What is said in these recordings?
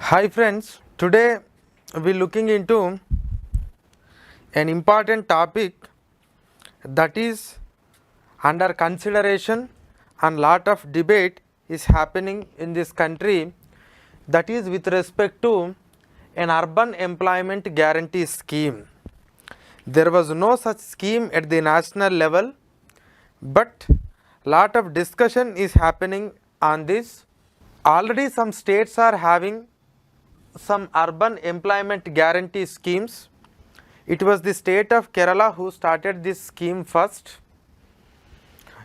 Hi friends, today we are looking into an important topic that is under consideration and lot of debate is happening in this country, that is with respect to an urban employment guarantee scheme. There was no such scheme at the national level, but lot of discussion is happening on this. Already some states are having some urban employment guarantee schemes. It was the state of Kerala who started this scheme first.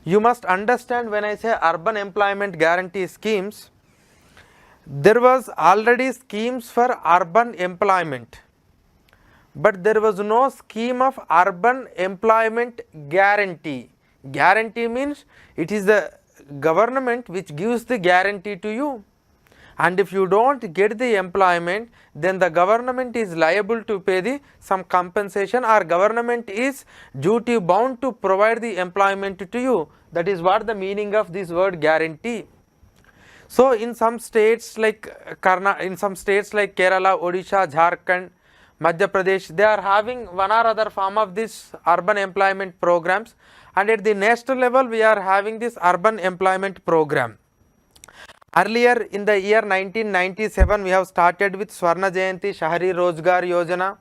You must understand, when I say urban employment guarantee schemes, there was already schemes for urban employment, but there was no scheme of urban employment guarantee. Guarantee means it is the government which gives the guarantee to you, and if you don't get the employment, then the government is liable to pay some compensation, or government is duty bound to provide the employment to you. That is what the meaning of this word guarantee. So in some states like Kerala, Odisha, Jharkhand, Madhya Pradesh, they are having one or other form of this urban employment programs, and at the national level we are having this urban employment program. Earlier in the year 1997, we have started with Swarna Jayanti Shahari Rozgar Yojana.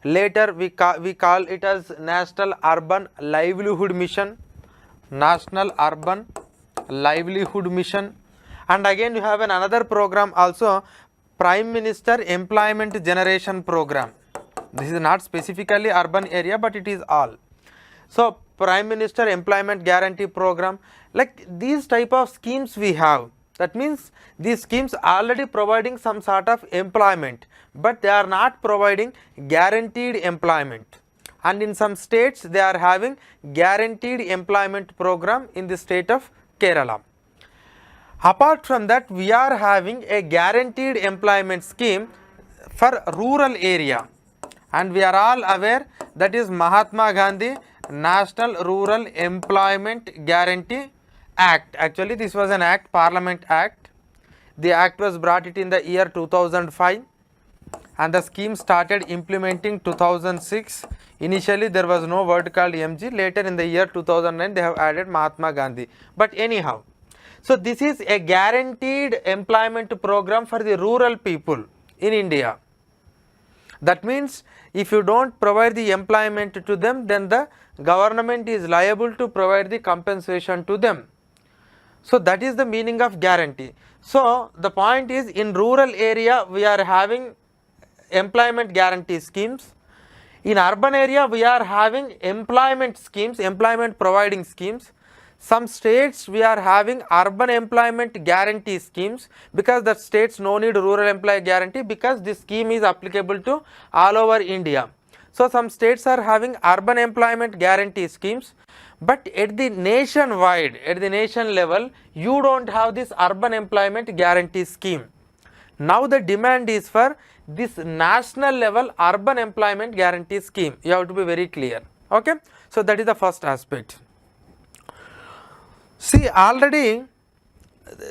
Later we call it as National Urban Livelihood Mission. National Urban Livelihood Mission. And again you have another program also, Prime Minister Employment Generation Program. This is not specifically urban area, but it is all. So Prime Minister Employment Guarantee Program, like these type of schemes we have. That means these schemes are already providing some sort of employment, but they are not providing guaranteed employment. And in some states they are having guaranteed employment program in the state of Kerala. Apart from that, we are having a guaranteed employment scheme for rural area, and we are all aware that is Mahatma Gandhi National Rural Employment Guarantee Act. Actually this was an act, Parliament Act. The act was brought it in the year 2005, and the scheme started implementing 2006. Initially there was no word called MG. Later in the year 2009 they have added Mahatma Gandhi. But anyhow, so this is a guaranteed employment program for the rural people in India. That means if you don't provide the employment to them, then the government is liable to provide the compensation to them. So that is the meaning of guarantee. So the point is, in rural area we are having employment guarantee schemes. In urban area we are having employment schemes, employment providing schemes. Some states we are having urban employment guarantee schemes, because the states no need rural employee guarantee, because this scheme is applicable to all over India. So some states are having urban employment guarantee schemes, but at the nationwide, at the nation level, you don't have this urban employment guarantee scheme. Now the demand is for this national level urban employment guarantee scheme. You have to be very clear. Okay, so that is the first aspect. See, already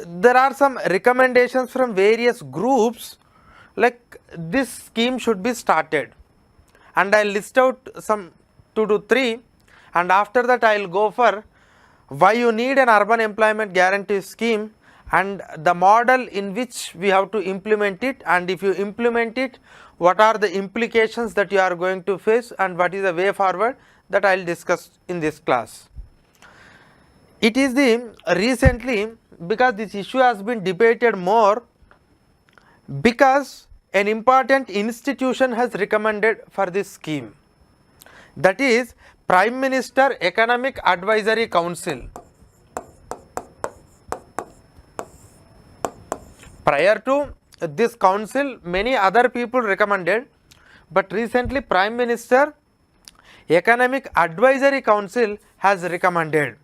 there are some recommendations from various groups, like this scheme should be started, and I will list out some 2 to 3, and after that I will go for why you need an urban employment guarantee scheme, and the model in which we have to implement it, and if you implement it, what are the implications that you are going to face, and what is the way forward, that I will discuss in this class. It is the recently, because this issue has been debated more, because an important institution has recommended for this scheme, that is Prime Minister Economic Advisory Council. Prior to this council many other people recommended, but recently Prime Minister Economic Advisory Council has recommended,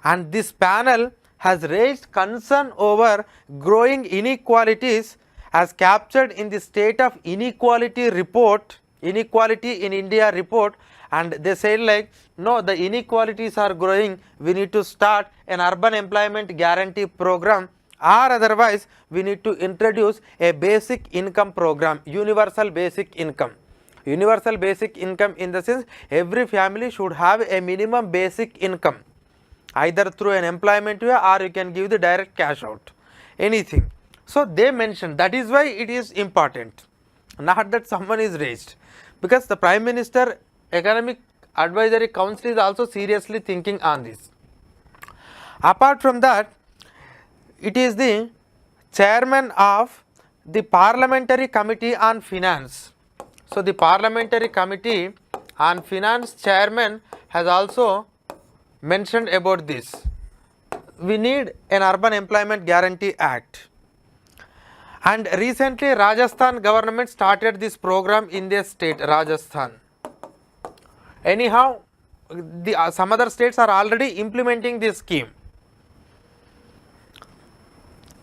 and this panel has raised concern over growing inequalities as captured in the State of Inequality report, Inequality in India report, and they said like, no, the inequalities are growing, we need to start an urban employment guarantee program or otherwise we need to introduce a basic income program, universal basic income. Universal basic income in the sense every family should have a minimum basic income, either through an employment way or you can give the direct cash out, anything. So they mentioned that is why it is important, not that someone is raised, because the Prime Minister Economic Advisory Council is also seriously thinking on this. Apart from that, it is the chairman of the Parliamentary Committee on Finance. So the Parliamentary Committee on Finance chairman has also mentioned about this. We need an Urban Employment Guarantee Act. And recently Rajasthan government started this program in their state, Rajasthan. Anyhow, some other states are already implementing this scheme.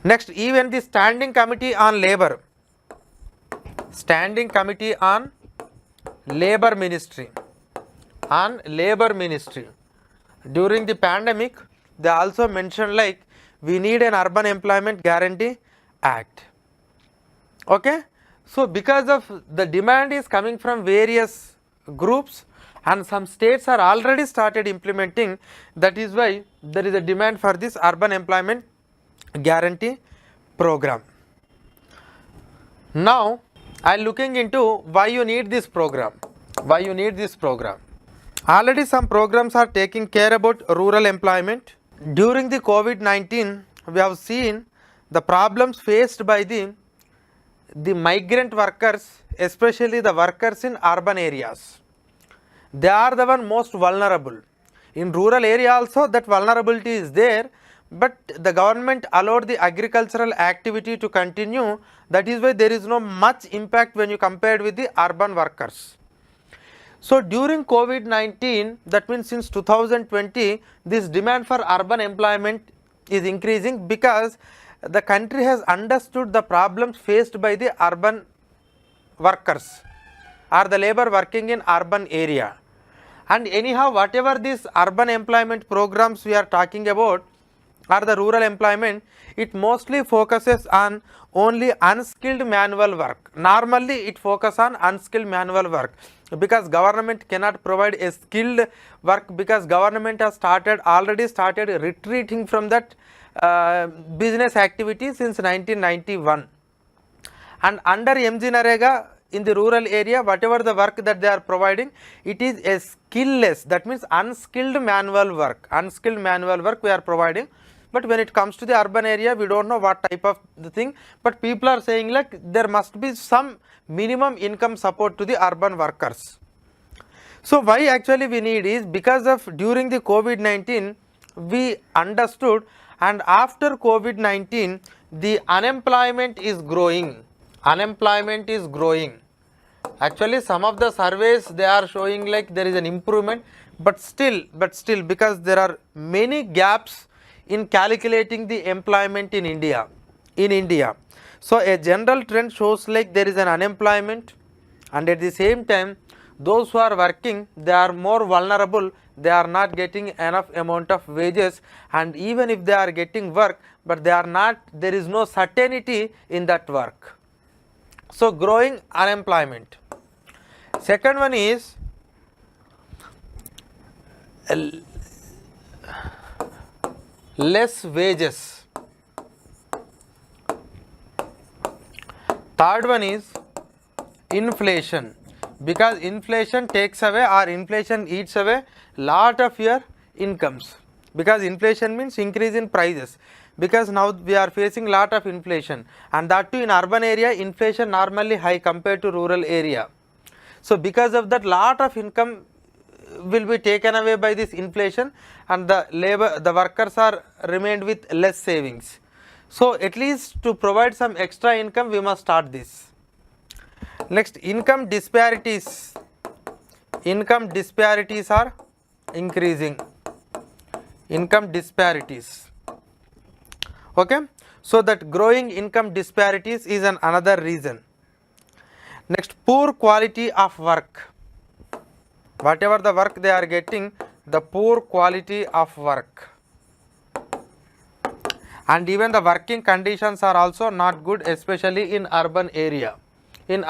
Next, even the Standing Committee on Labour, Standing Committee on Labour Ministry, during the pandemic, they also mentioned like we need an Urban Employment Guarantee Act. Okay, so because of the demand is coming from various groups and some states are already started implementing, that is why there is a demand for this Urban Employment Guarantee program. Now I am looking into why you need this program. Why you need this program? Already some programs are taking care about rural employment. During the COVID-19, we have seen the problems faced by the migrant workers, especially the workers in urban areas. They are the one most vulnerable. In rural area also that vulnerability is there, but the government allowed the agricultural activity to continue. That is why there is no much impact when you compared with the urban workers. So during COVID-19, that means since 2020, this demand for urban employment is increasing because the country has understood the problems faced by the urban workers or the labor working in urban area. And anyhow, whatever these urban employment programs we are talking about or the rural employment, it mostly focuses on only unskilled manual work. Normally it focuses on unskilled manual work because government cannot provide a skilled work, because government has already started retreating from that business activity since 1991. And under MG Narega in the rural area, whatever the work that they are providing, it is a skillless, that means unskilled manual work. Unskilled manual work we are providing. But when it comes to the urban area, we don't know what type of the thing, but people are saying like there must be some minimum income support to the urban workers. So why actually we need is because of during the COVID-19 we understood, and after COVID-19 the unemployment is growing. Unemployment is growing. Actually some of the surveys they are showing like there is an improvement, but still because there are many gaps in calculating the employment in India. So a general trend shows like there is an unemployment, and at the same time those who are working, they are more vulnerable. They are not getting enough amount of wages, and even if they are getting work, but there is no certainty in that work. So growing unemployment. Second one is less wages. Third one is inflation, because inflation takes away or inflation eats away lot of your incomes, because inflation means increase in prices, because now we are facing lot of inflation, and that too in urban area inflation normally high compared to rural area. So because of that lot of income will be taken away by this inflation, and the workers are remained with less savings. So at least to provide some extra income we must start this. Next, income disparities. Income disparities are increasing. Income disparities. Okay, so that growing income disparities is another reason. Next, poor quality of work. Whatever the work they are getting, the poor quality of work. and even the working conditions are also not good, especially in urban area. And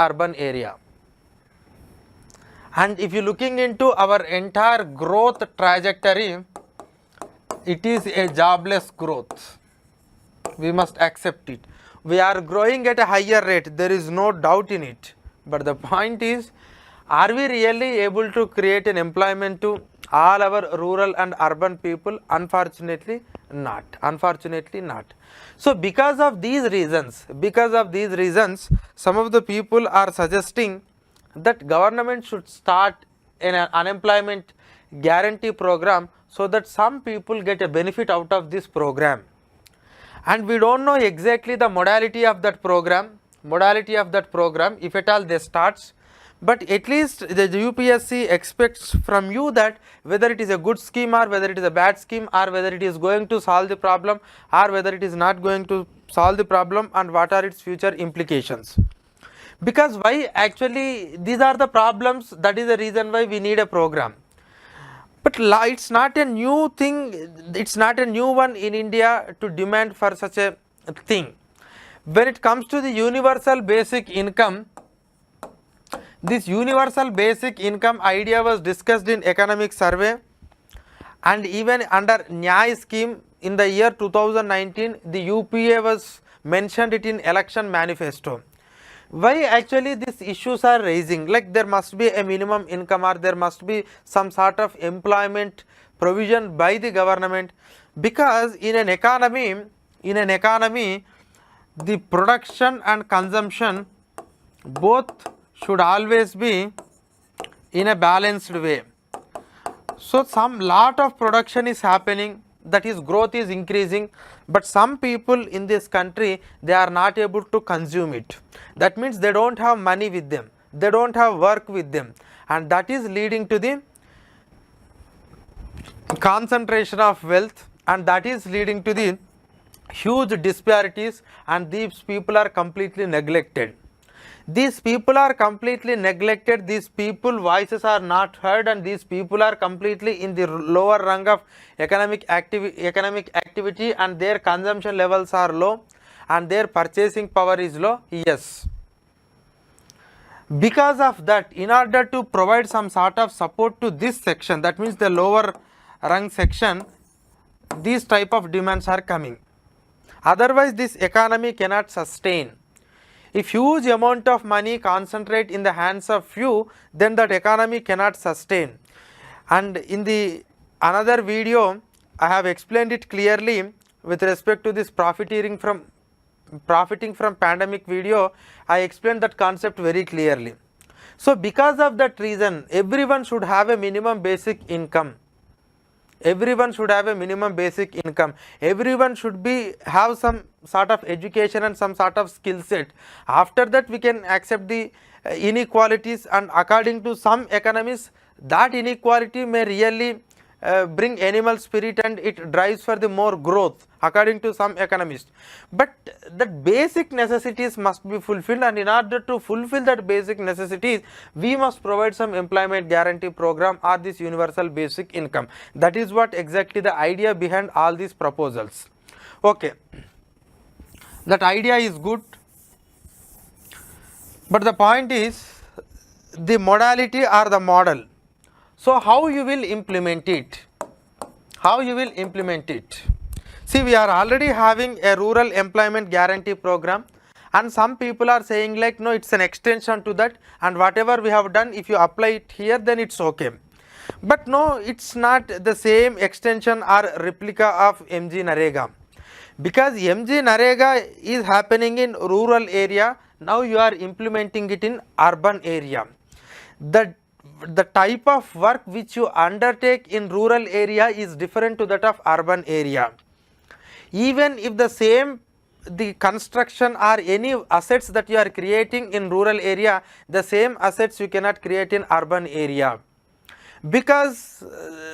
if you looking into our entire growth trajectory, it is a jobless growth. We must accept it. We are growing at a higher rate, there is no doubt in it. But the point is, are we really able to create an employment to all our rural and urban people? Unfortunately not. So because of these reasons, some of the people are suggesting that government should start an unemployment guarantee program, so that some people get a benefit out of this program. And we don't know exactly the modality of that program, if at all they starts, but at least the UPSC expects from you that whether it is a good scheme or whether it is a bad scheme, or whether it is going to solve the problem or whether it is not going to solve the problem, and what are its future implications. Because why actually these are the problems, that is the reason why we need a program. But it's not a new thing, it's not a new one in India to demand for such a thing. When it comes to the universal basic income, this universal basic income idea was discussed in economic survey, and even under Nyay scheme in the year 2019, the UPA was mentioned it in election manifesto. Why actually these issues are raising, like there must be a minimum income or there must be some sort of employment provision by the government? Because in an economy, the production and consumption both should always be in a balanced way. So some lot of production is happening, that is growth is increasing, but some people in this country, they are not able to consume it. That means they don't have money with them, they don't have work with them, and that is leading to the concentration of wealth, and that is leading to the huge disparities, and these people are completely neglected. These people are completely neglected, these people voices are not heard, and these people are completely in the lower rung of economic activity, and their consumption levels are low and their purchasing power is low. Yes, because of that, in order to provide some sort of support to this section, that means the lower rung section, these type of demands are coming. Otherwise this economy cannot sustain. If huge amount of money concentrate in the hands of few, then that economy cannot sustain. And in the another video, I have explained it clearly with respect to this profiting from pandemic video. I explained that concept very clearly. So because of that reason, everyone should have a minimum basic income. Everyone should have a minimum basic income. Everyone should have some sort of education and some sort of skill set. After that we can accept the inequalities, and according to some economists, that inequality may really bring animal spirit and it drives for the more growth, according to some economists. But that basic necessities must be fulfilled, and in order to fulfill that basic necessities, we must provide some employment guarantee program or this universal basic income. That is what exactly the idea behind all these proposals. Okay, that idea is good, but the point is the modality or the model. So how you will implement it? See, we are already having a rural employment guarantee program, and some people are saying like, no, it's an extension to that, and whatever we have done, if you apply it here, then it's okay. But no, it's not the same extension or replica of MG Narega, because MG Narega is happening in rural area. Now you are implementing it in urban area. The type of work which you undertake in rural area is different to that of urban area. Even if the construction or any assets that you are creating in rural area, the same assets you cannot create in urban area, because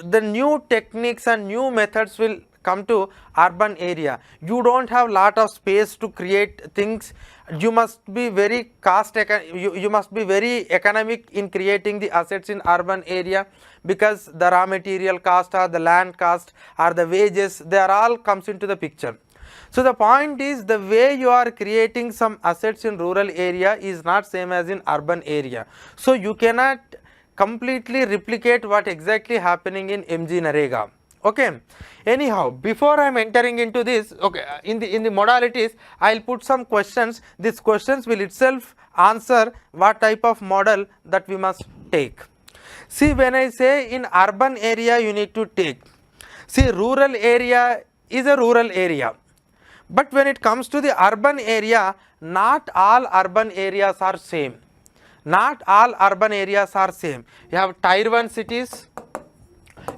the new techniques and new methods will come to urban area. You don't have lot of space to create things. You must be very you must be very economic in creating the assets in urban area, because the raw material cost or the land cost or the wages, they are all comes into the picture. So the point is, the way you are creating some assets in rural area is not same as in urban area. So you cannot completely replicate what exactly happening in MG Narega. Okay. Anyhow, before I am entering into this, okay, in the modalities, I will put some questions. These questions will itself answer what type of model that we must take. See, when I say in urban area you need to take, see, rural area is a rural area, but when it comes to the urban area, not all urban areas are same. Not all urban areas are same. You have tier 1 cities,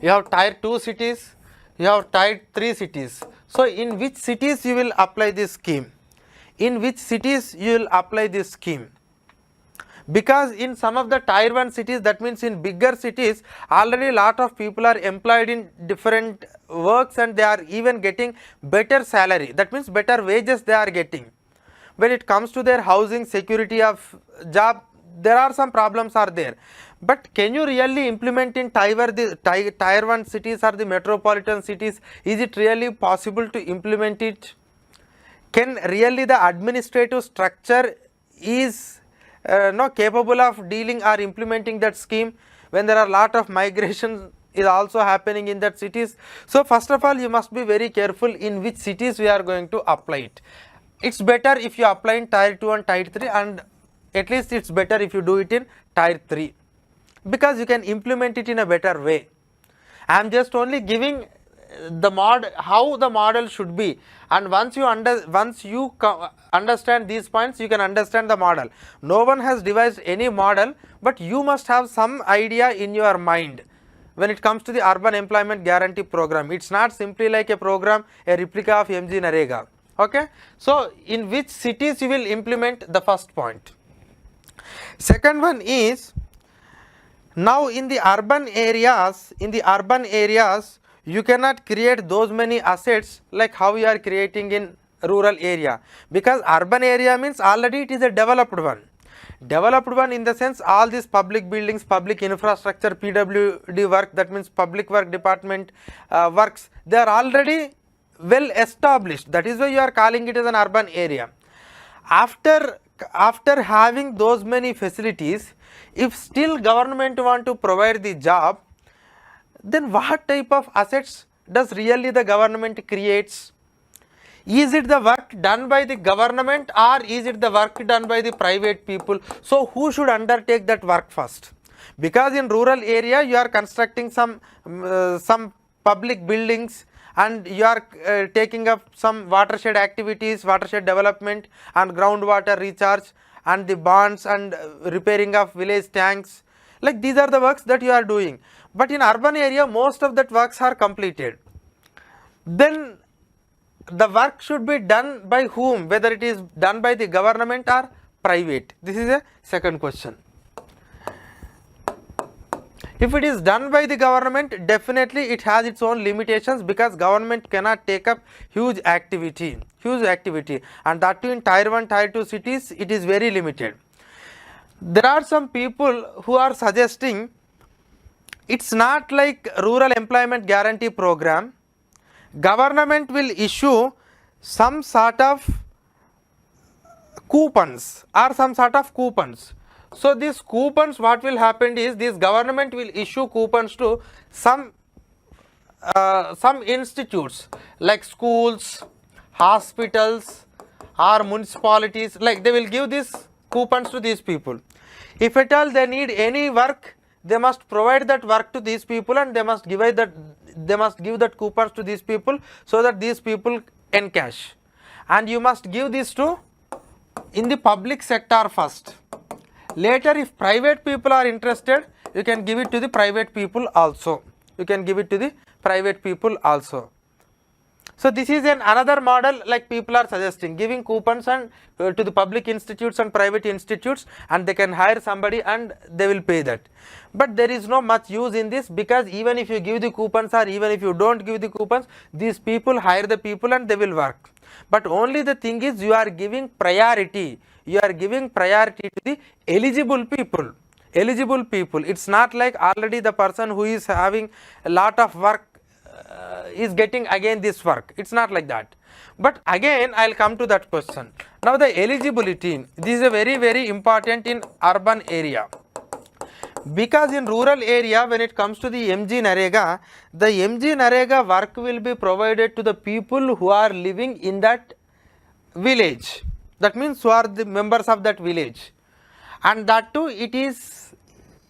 you have tier 2 cities, you have tier 3 cities. So in which cities you will apply this scheme? In which cities you will apply this scheme? Because in some of the tier 1 cities, that means in bigger cities, already lot of people are employed in different works and they are even getting better salary, that means better wages they are getting. When it comes to their housing, security of job, there are some problems are there. But can you really implement in tier 1 cities or the metropolitan cities? Is it really possible to implement it? Can really the administrative structure is not capable of dealing or implementing that scheme when there are lot of migration is also happening in that cities? So first of all, you must be very careful in which cities we are going to apply it. It's better if you apply in tier 2 and tier 3, and at least it's better if you do it in tier 3, because you can implement it in a better way. I am just only giving the how the model should be, and once you understand these points, you can understand the model. No one has devised any model, but you must have some idea in your mind when it comes to the urban employment guarantee program. It's not simply like a program, a replica of MG Narega. Okay. So in which cities you will implement, the first point. Second one is, now in the urban areas, you cannot create those many assets like how you are creating in rural area, because urban area means already it is a developed one. Developed one in the sense, all these public buildings, public infrastructure, PWD work, that means public work department works, they are already well established. That is why you are calling it as an urban area. After having those many facilities, if still government want to provide the job, then what type of assets does really the government creates? Is it the work done by the government or is it the work done by the private people? So who should undertake that work first? Because in rural area you are constructing some public buildings, and you are taking up some watershed activities, watershed development and groundwater recharge and the bonds and repairing of village tanks. Like these are the works that you are doing. But in urban area, most of that works are completed. Then the work should be done by whom? Whether it is done by the government or private. This is a second question. If it is done by the government, definitely it has its own limitations, because government cannot take up huge activity, and that too in tier 1, tier 2 cities, it is very limited. There are some people who are suggesting it's not like rural employment guarantee program. Government will issue some sort of coupons or some sort of coupons. So these coupons, what will happen is, this government will issue coupons to some institutes like schools, hospitals or municipalities. Like they will give these coupons to these people. If at all they need any work, they must provide that work to these people, and they must give that coupons to these people, so that these people encash. And you must give this to in the public sector first. Later, if private people are interested, you can give it to the private people also. So this is another model, like people are suggesting, giving coupons and to the public institutes and private institutes, and they can hire somebody and they will pay that. But there is no much use in this, because even if you give the coupons or even if you don't give the coupons, these people hire the people and they will work. But only the thing is, you are giving priority. You are giving priority to the eligible people. It's not like already the person who is having a lot of work is getting again this work. It's not like that. But again I will come to that question. Now the eligibility, this is a very important in urban area, because in rural area when it comes to the MG Narega, the MG Narega work will be provided to the people who are living in that village, that means who are the members of that village, and that too it is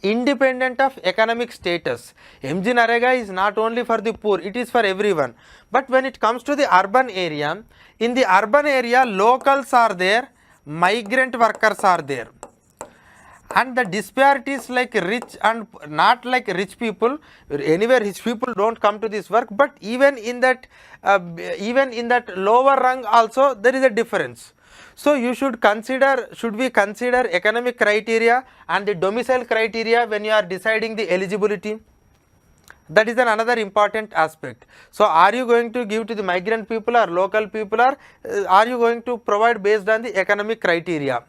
independent of economic status. MG Narega is not only for the poor, it is for everyone. But when it comes to the urban area, in the urban area locals are there, migrant workers are there, and the disparities like rich and not like rich people, anywhere rich people don't come to this work, but even in that lower rung also there is a difference. So you should we consider economic criteria and the domicile criteria when you are deciding the eligibility? That is another important aspect. So are you going to give to the migrant people or local people, or are you going to provide based on the economic criteria?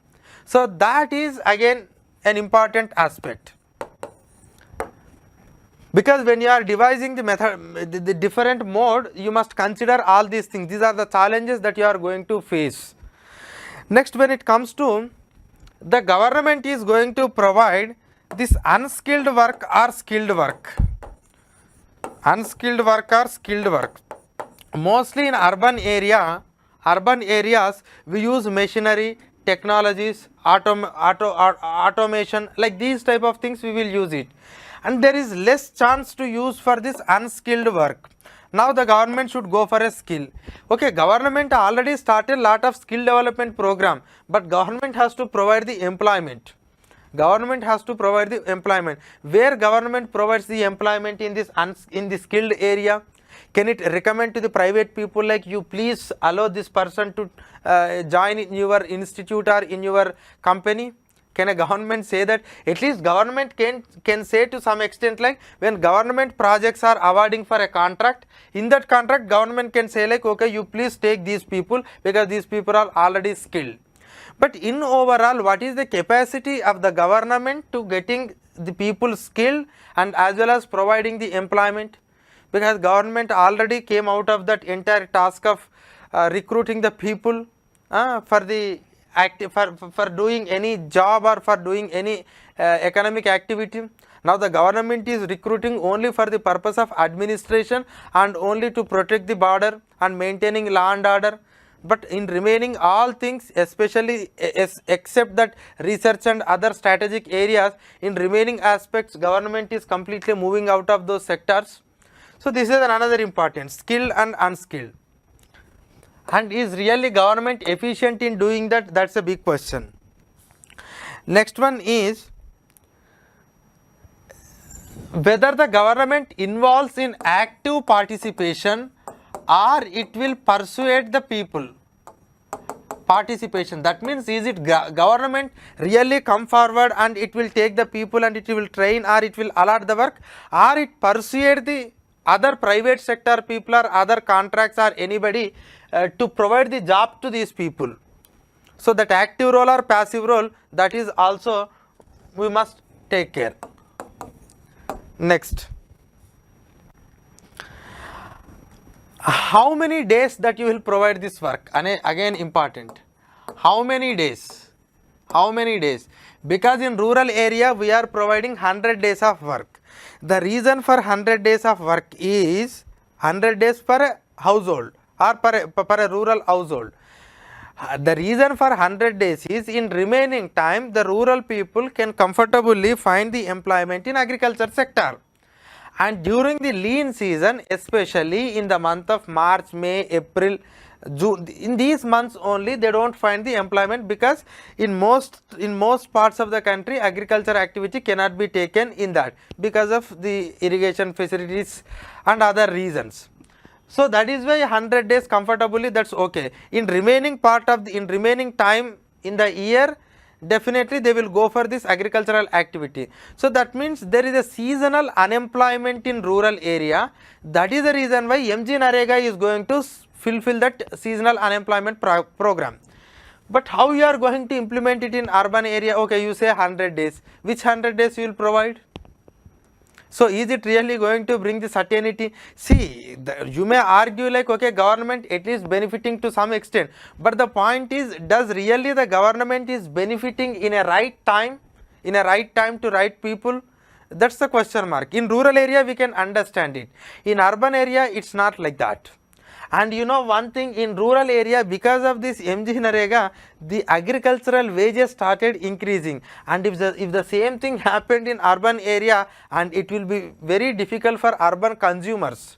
So that is again an important aspect, because when you are devising the method, the different mode, you must consider all these things. These are the challenges that you are going to face. Next, when it comes to the government is going to provide this unskilled work or skilled work, unskilled work or skilled work. Mostly in urban areas we use machinery, technologies, automation, like these type of things we will use it, and there is less chance to use for this unskilled work. Now the government should go for a skill. Okay, government already started lot of skill development program, but government has to provide the employment. Government has to provide the employment. Where government provides the employment in this in the skilled area? Can it recommend to the private people like, you please allow this person to join in your institute or in your company? Can a government say that? At least government can say to some extent, like when government projects are awarding for a contract, in that contract government can say like, okay, you please take these people because these people are already skilled. But in overall, what is the capacity of the government to getting the people skilled and as well as providing the employment? Because government already came out of that entire task of recruiting the people for the for doing any job or for doing any economic activity. Now the government is recruiting only for the purpose of administration and only to protect the border and maintaining law and order. But in remaining all things, especially except that research and other strategic areas, in remaining aspects government is completely moving out of those sectors. So this is another important, skilled and unskilled. And is really government efficient in doing that? That's a big question. Next one is whether the government involves in active participation or it will persuade the people. Participation, that means is it government really come forward and it will take the people and it will train or it will allot the work, or it persuade the other private sector people or other contracts or anybody to provide the job to these people. So that active role or passive role, that is also we must take care. Next, how many days that you will provide this work? And again important, how many days? How many days? Because in rural area we are providing 100 days of work. The reason for 100 days of work is 100 days per a household or per a rural household. The reason for 100 days is in remaining time the rural people can comfortably find the employment in agriculture sector. And during the lean season, especially in the month of March, May, April, June, in these months only they don't find the employment, because in most parts of the country agriculture activity cannot be taken in that because of the irrigation facilities and other reasons. So that is why 100 days comfortably, that's okay. In remaining part of the remaining time in the year, definitely they will go for this agricultural activity. So that means there is a seasonal unemployment in rural area. That is the reason why MG Narega is going to fulfill that seasonal unemployment program. But how you are going to implement it in urban area? Okay, you say 100 days. Which 100 days you will provide? So is it really going to bring the certainty? See, you may argue like, okay, government at least benefiting to some extent, but the point is, does really the government is benefiting in a right time, to right people? That's the question mark. In rural area we can understand it, in urban area it's not like that. And you know one thing, in rural area, because of this MG Narega, the agricultural wages started increasing, and if the same thing happened in urban area, and it will be very difficult for urban consumers.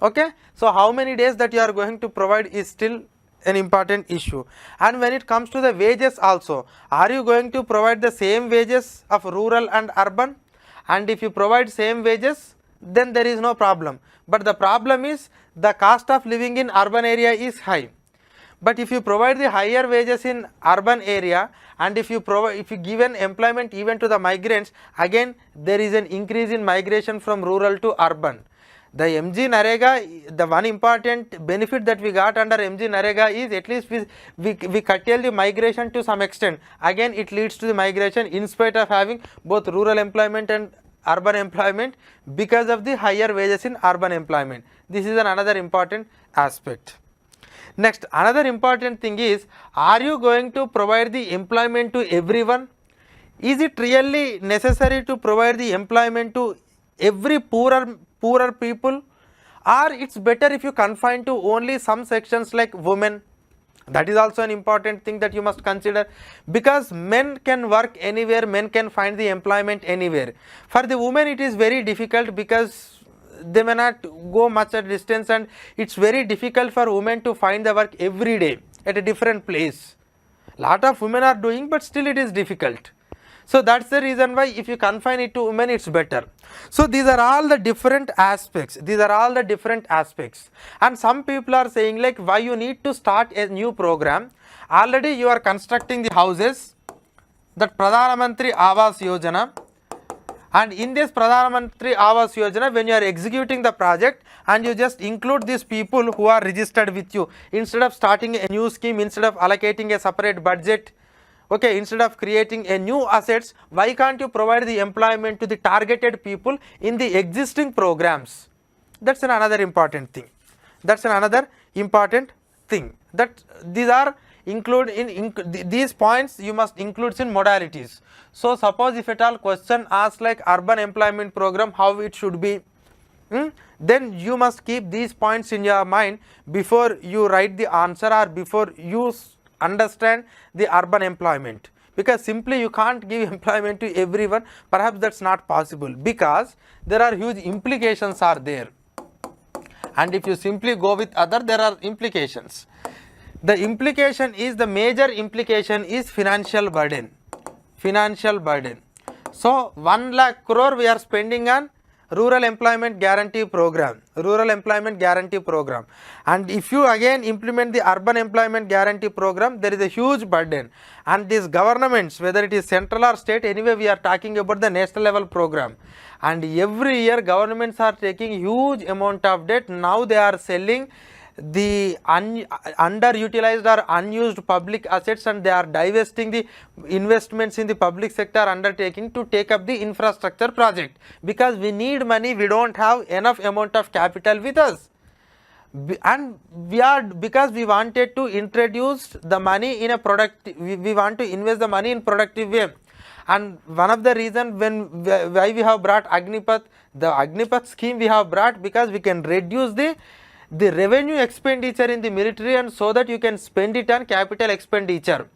Okay, so how many days that you are going to provide is still an important issue. And when it comes to the wages also, are you going to provide the same wages of rural and urban? And if you provide same wages, then there is no problem. But the problem is the cost of living in urban area is high. But if you provide the higher wages in urban area, and if you give an employment even to the migrants, again there is an increase in migration from rural to urban. The MG Narega, the one important benefit that we got under MG Narega is at least we curtail the migration to some extent. Again it leads to the migration in spite of having both rural employment and urban employment, because of the higher wages in urban employment. This is another important aspect. Next, another important thing is, are you going to provide the employment to everyone? Is it really necessary to provide the employment to every poorer people, or it's better if you confine to only some sections like women? That is also an important thing that you must consider, because men can work anywhere, men can find the employment anywhere. For the women it is very difficult, because they may not go much a distance, and it's very difficult for women to find the work every day at a different place. Lot of women are doing, but still it is difficult. So that's the reason why if you confine it to women, it's better. So these are all the different aspects. And some people are saying like, why you need to start a new program? Already you are constructing the houses, that Pradhan Mantri Awas Yojana. And in this Pradhan Mantri Awas Yojana, when you are executing the project, and you just include these people who are registered with you, instead of starting a new scheme, instead of allocating a separate budget, okay, instead of creating a new assets, why can't you provide the employment to the targeted people in the existing programs? That's another important thing. That these are include in these points you must include in modalities. So suppose if at all question asks like urban employment program, how it should be, then you must keep these points in your mind before you write the answer, or before you understand the urban employment, because simply you can't give employment to everyone. Perhaps that's not possible, because there are huge implications are there, and if you simply go with other, there are implications. The major implication is financial burden. So 1 lakh crore we are spending on rural employment guarantee program, and if you again implement the urban employment guarantee program, there is a huge burden. And these governments, whether it is central or state, anyway we are talking about the national level program, and every year governments are taking huge amount of debt. Now they are selling the underutilized or unused public assets, and they are divesting the investments in the public sector undertaking to take up the infrastructure project, because we need money, we don't have enough amount of capital with us, and because we wanted to introduce the money in a we want to invest the money in productive way. And one of the reasons why we have brought Agnipath, the Agnipath scheme we have brought, because we can reduce the revenue expenditure in the military, and so that you can spend it on capital expenditure.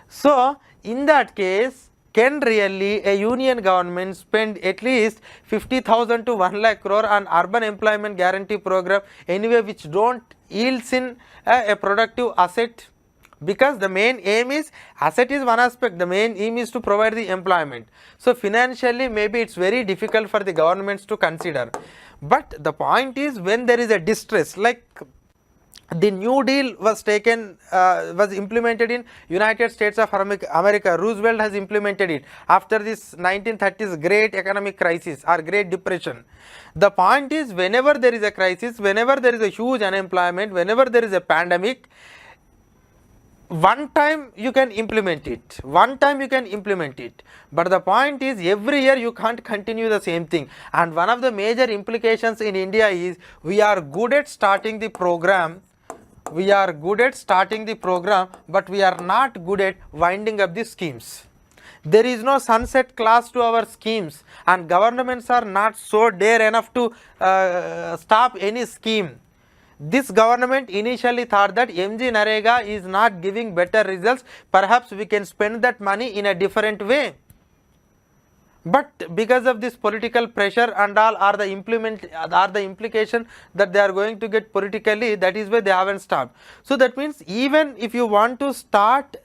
So in that case, can really a union government spend at least 50,000 to 1 lakh crore on urban employment guarantee program anyway, which don't yields in a productive asset? Because the main aim is, asset is one aspect, the main aim is to provide the employment. So financially maybe it's very difficult for the governments to consider. But the point is, when there is a distress, like the New Deal was implemented in United States of America, Roosevelt has implemented it after this 1930s great economic crisis or Great Depression. The point is, whenever there is a crisis, whenever there is a huge unemployment, whenever there is a pandemic, one time you can implement it, but the point is every year you can't continue the same thing. And one of the major implications in India is we are good at starting the program, but we are not good at winding up the schemes. There is no sunset clause to our schemes, and governments are not so dare enough to stop any scheme. This government initially thought that MG Narega is not giving better results, perhaps we can spend that money in a different way. But because of this political pressure and all are the implication that they are going to get politically, that is why they haven't stopped. So that means even if you want to start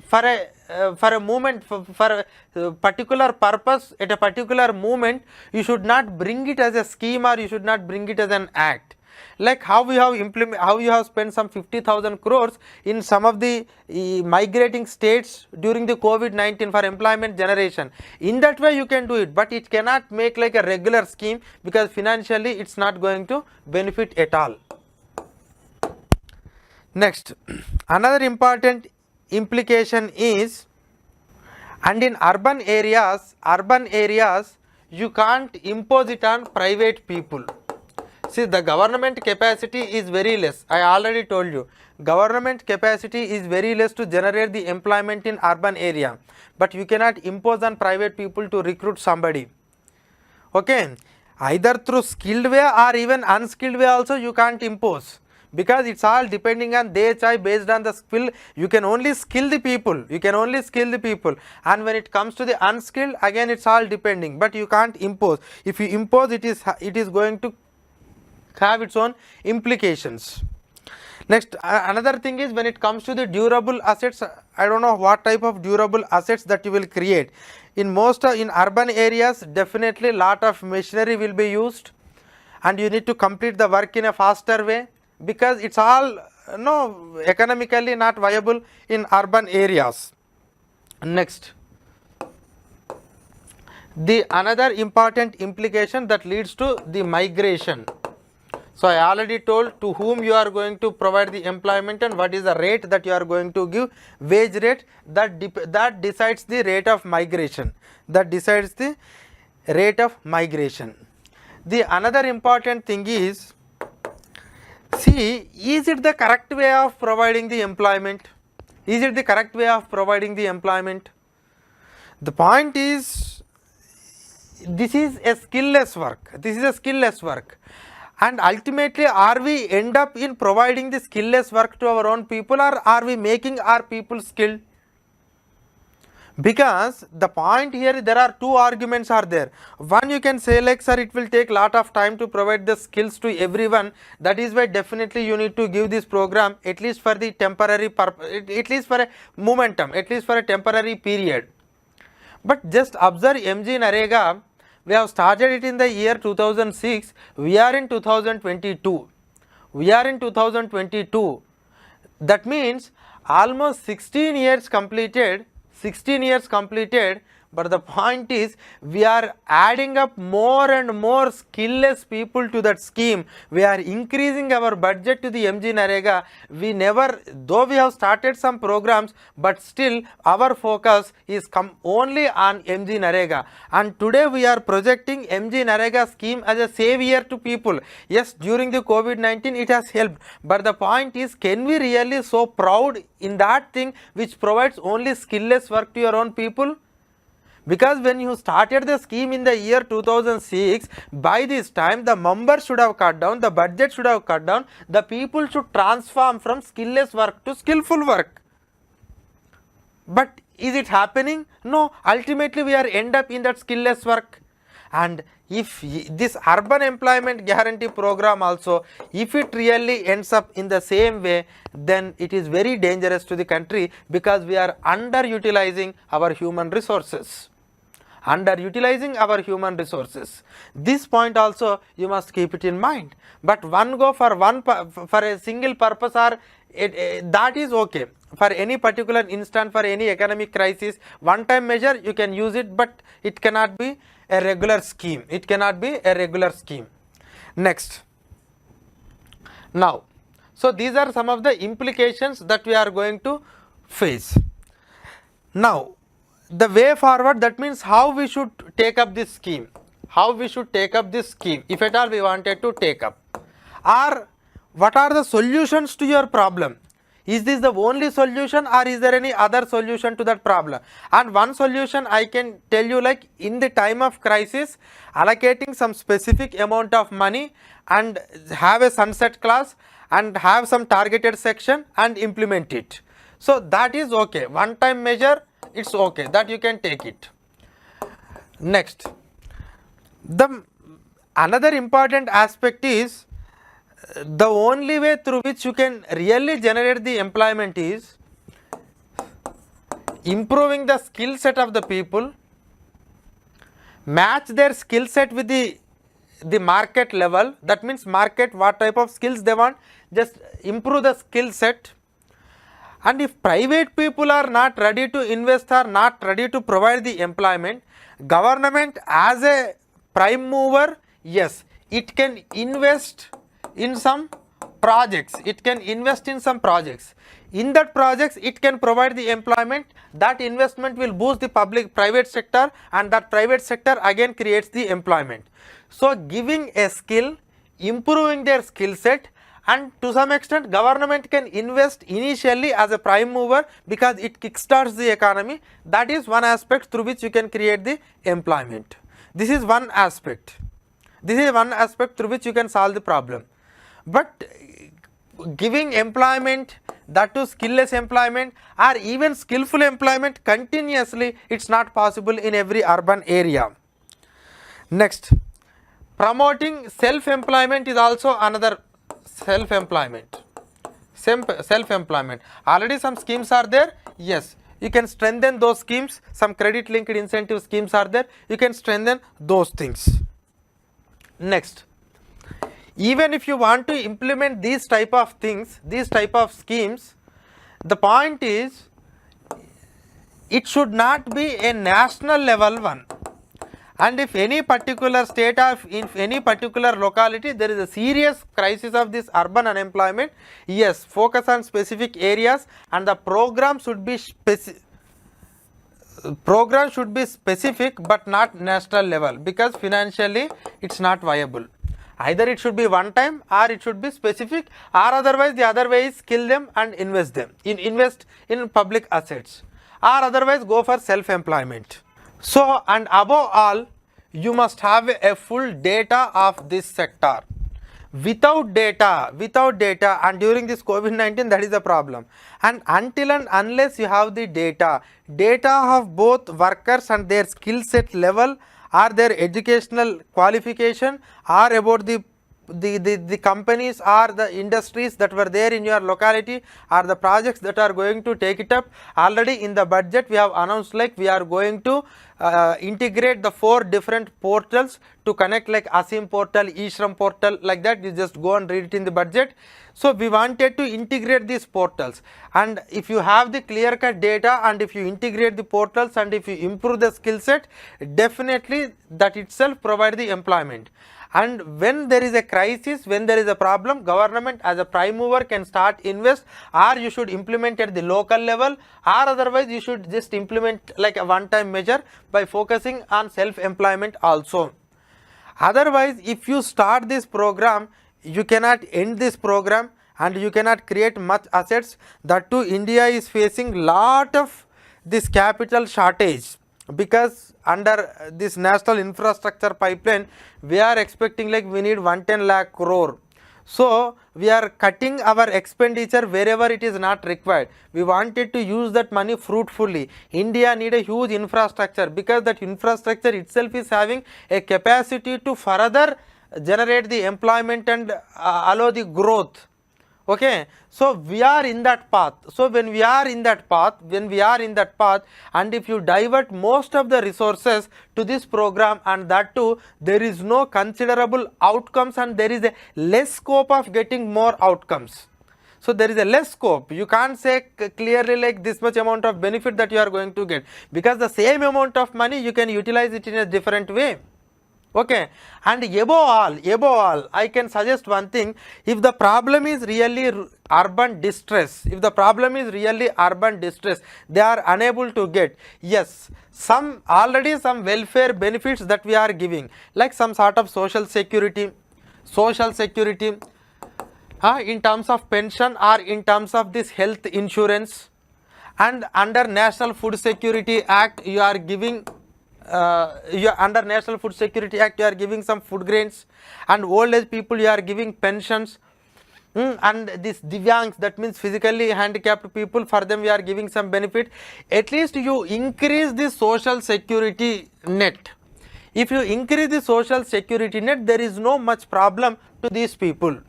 for a movement, for a particular purpose at a particular moment, you should not bring it as a scheme, or you should not bring it as an act. Like how you have spent some 50,000 crores in some of the migrating states during the COVID-19 for employment generation. In that way you can do it, but it cannot make like a regular scheme, because financially it's not going to benefit at all. Next, another important implication is, and in urban areas you can't impose it on private people. See, the government capacity is very less. I already told you, government capacity is very less to generate the employment in urban area, but you cannot impose on private people to recruit somebody. Okay, either through skilled way or even unskilled way also you can't impose, because it's all depending on their choice based on the skill. You can only skill the people, and when it comes to the unskilled, again it's all depending, but you can't impose. If you impose, it is going to have its own implications. Next, another thing is when it comes to the durable assets, I don't know what type of durable assets that you will create. In urban areas, definitely lot of machinery will be used, and you need to complete the work in a faster way, because it's all economically not viable in urban areas. Next, the another important implication that leads to the migration. So I already told to whom you are going to provide the employment and what is the rate that you are going to give, wage rate, that decides the rate of migration. The another important thing is, see, is it the correct way of providing the employment? The point is, this is a skillless work. And ultimately, are we end up in providing the skillless work to our own people, or are we making our people skilled? Because the point here, there are two arguments are there. One, you can say like, sir, it will take lot of time to provide the skills to everyone. That is why definitely you need to give this program at least for the temporary purpose, at least for a momentum, at least for a temporary period. But just observe MG Narega. We have started it in the year 2006, we are in 2022. That means almost 16 years completed, but the point is, we are adding up more and more skillless people to that scheme. We are increasing our budget to the MG Narega. Though we have started some programs, but still our focus is only on MG Narega. And today we are projecting MG Narega scheme as a savior to people. Yes, during the COVID-19 it has helped, but the point is, can we really so proud in that thing which provides only skillless work to your own people? Because when you started the scheme in the year 2006, by this time the members should have cut down, the budget should have cut down, the people should transform from skillless work to skillful work. But is it happening? No, ultimately we are end up in that skillless work. And if this urban employment guarantee program also, if it really ends up in the same way, then it is very dangerous to the country, because we are underutilizing our human resources. This point also you must keep it in mind. But one go for a single purpose, or that is okay. For any particular instant, for any economic crisis, one time measure you can use it, but it cannot be a regular scheme. Next, now, so these are some of the implications that we are going to phase. Now, the way forward, that means how we should take up this scheme, how we should take up this scheme if at all we wanted to take up, or what are the solutions to your problem. Is this the only solution or is there any other solution to that problem? And one solution I can tell you, like in the time of crisis, allocating some specific amount of money and have a sunset clause and have some targeted section and implement it. So that is okay, one time measure, it's okay, that you can take it. Next, the another important aspect is the only way through which you can really generate the employment is improving the skill set of the people, match their skill set with the market level. That means market, what type of skills they want, just improve the skill set. And if private people are not ready to invest or not ready to provide the employment, government as a prime mover, yes, it can invest in some projects, it can invest in some projects. In that projects, it can provide the employment. That investment will boost the private sector, and that private sector again creates the employment. So giving a skill, improving their skill set, and to some extent government can invest initially as a prime mover because it kickstarts the economy. That is one aspect through which you can create the employment. This is one aspect. This is one aspect through which you can solve the problem. But giving employment, that to skillless employment or even skillful employment continuously, it's not possible in every urban area. Next, promoting self-employment is also another. Self-employment, self-employment, already some schemes are there, yes, you can strengthen those schemes. Some credit linked incentive schemes are there, you can strengthen those things. Next, even if you want to implement these type of things, these type of schemes, the point is it should not be a national level one. And if any particular state or if any particular locality there is a serious crisis of this urban unemployment, yes, focus on specific areas, and the program should be specific but not national level, because financially it's not viable. Either it should be one time or it should be specific, or otherwise the other way is kill them and invest in public assets, or otherwise go for self-employment. So, and above all, you must have a full data of this sector. Without data, and during this COVID-19, that is a problem. And until and unless you have the data of both workers and their skill set level, or their educational qualification, or about the companies or the industries that were there in your locality, or the projects that are going to take it up. Already in the budget we have announced, like we are going to integrate the 4 different portals to connect, like Asim portal, eShram portal, like that. You just go and read it in the budget. So we wanted to integrate these portals, and if you have the clear cut data, and if you integrate the portals, and if you improve the skill set, definitely that itself provide the employment. And when there is a crisis, when there is a problem, government as a prime mover can start invest, or you should implement at the local level, or otherwise you should just implement like a one time measure by focusing on self-employment also. Otherwise, if you start this program, you cannot end this program and you cannot create much assets. That too, India is facing lot of this capital shortage, because under this national infrastructure pipeline we are expecting, like we need 110 lakh crore. So we are cutting our expenditure wherever it is not required. We wanted to use that money fruitfully. India need a huge infrastructure, because that infrastructure itself is having a capacity to further generate the employment and allow the growth. Okay, so we are in that path. So when we are in that path, and if you divert most of the resources to this program, and that too there is no considerable outcomes, and there is a less scope of getting more outcomes. So there is a less scope. You can't say clearly like this much amount of benefit that you are going to get, because the same amount of money you can utilize it in a different way. Okay, and above all, I can suggest one thing. If the problem is really urban distress, they are unable to get, yes, some welfare benefits that we are giving, like some sort of social security, in terms of pension or in terms of this health insurance, and under National Food Security Act you are giving under National Food Security Act you are giving some food grains, and old age people you are giving pensions, and this divyangs, that means physically handicapped people, for them we are giving some benefit. At least you increase the social security net. If you increase the social security net, there is no much problem to these people.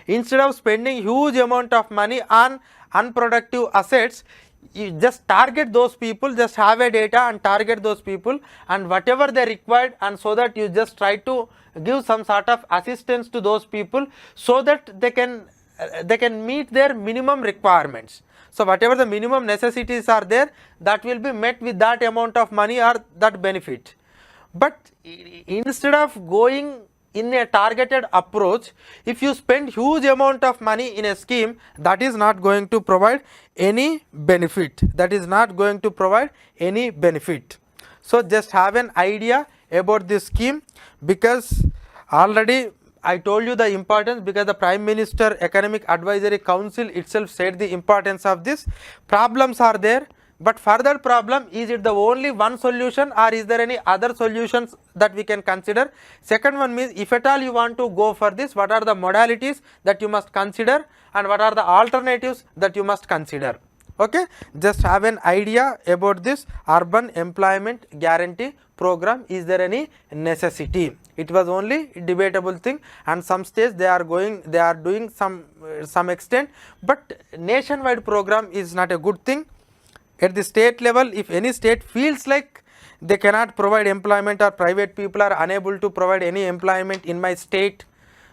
Instead of spending huge amount of money on unproductive assets, you just target those people, just have a data and target those people, and whatever they required, and so that you just try to give some sort of assistance to those people, so that they can meet their minimum requirements. So whatever the minimum necessities are there, that will be met with that amount of money or that benefit. But instead of going in a targeted approach, if you spend huge amount of money in a scheme, that is not going to provide any benefit. So just have an idea about this scheme, because already I told you the importance, because the Prime Minister Economic Advisory Council itself said the importance of this. Problems are there, but further problem, is it the only one solution, or is there any other solutions that we can consider? Second one means, if at all you want to go for this, what are the modalities that you must consider, and what are the alternatives that you must consider? Okay, just have an idea about this urban employment guarantee program. Is there any necessity? It was only a debatable thing, and some states they are doing some extent, but nationwide program is not a good thing. At the state level, if any state feels like they cannot provide employment, or private people are unable to provide any employment in my state,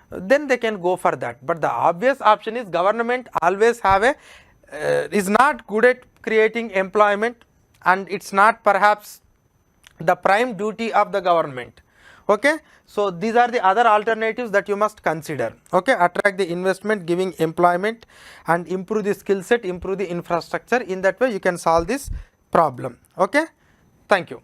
then they can go for that. But the obvious option is, government always is not good at creating employment, and it's not perhaps the prime duty of the government. Okay, so these are the other alternatives that you must consider. Okay, attract the investment, giving employment, and improve the skill set, improve the infrastructure. In that way you can solve this problem. Okay, thank you.